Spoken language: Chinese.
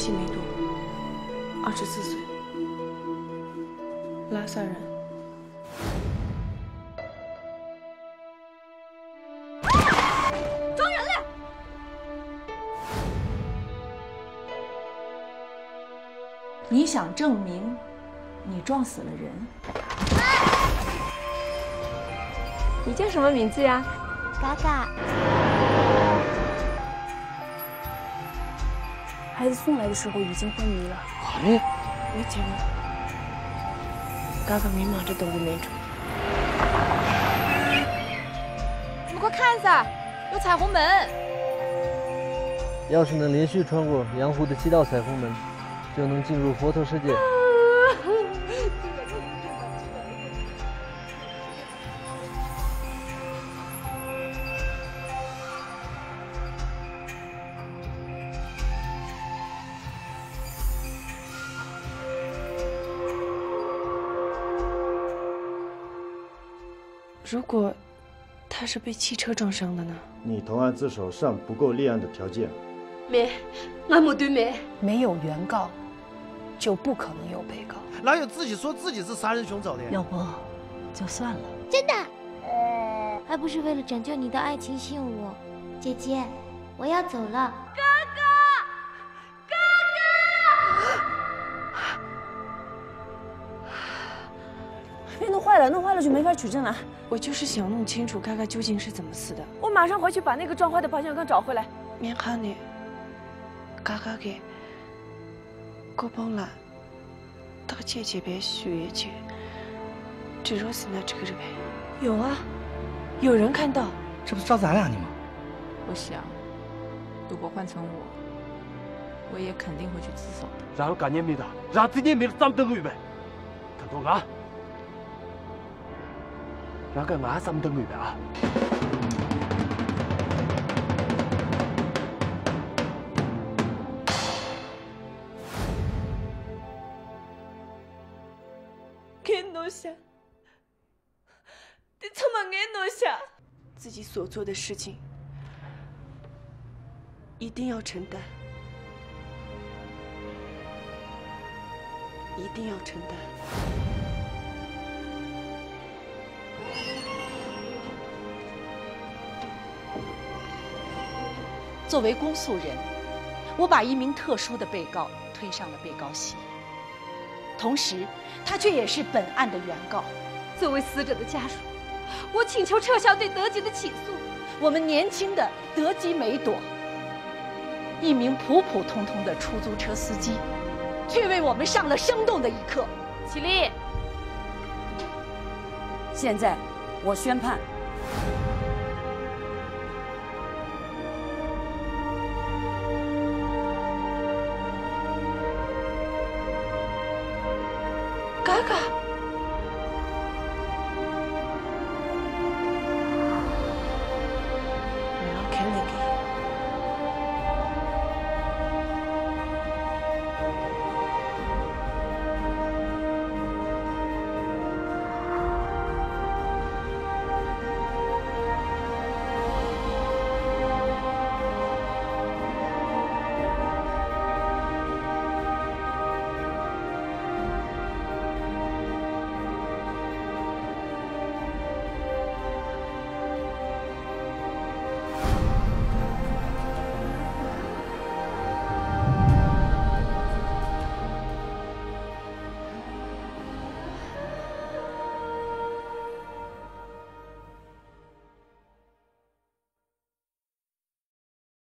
期没多，24岁，拉萨人。撞人了！你想证明你撞死了人？你叫什么名字呀？嘎嘎。孩子送来的时候已经昏迷了。你见过？嘎嘎迷茫着等的那种。你们快看噻，有彩虹门！要是能连续穿过羊湖的7道彩虹门，就能进入佛陀世界。如果他是被汽车撞伤的呢？你投案自首尚不够立案的条件。妹，俺没对妹。没有原告，就不可能有被告。哪有自己说自己是杀人凶手的？要不，就算了。真的？还不是为了拯救你的爱情幸福。姐姐，我要走了。别弄坏了，弄坏了就没法取证了。我就是想弄清楚嘎嘎究竟是怎么死的。我马上回去把那个撞坏的方向杠找回来。免哈呢，嘎嘎给我帮了，到姐姐边学去，这若是那这个人呗？有啊，有人看到，这不是照咱俩呢吗？我想，如果换成我也肯定会去自首的。然后干年没的，然后这年没了，咱们等个月呗。看多啊！然后干嘛？咱们等个月啊！眼놓下，你他妈眼놓下，自己所做的事情一定要承担，一定要承担。作为公诉人，我把一名特殊的被告推上了被告席，同时，他却也是本案的原告。作为死者的家属，我请求撤销对德吉的起诉。我们年轻的德吉梅朵，一名普普通通的出租车司机，却为我们上了生动的一课。起立！现在，我宣判。嘎嘎。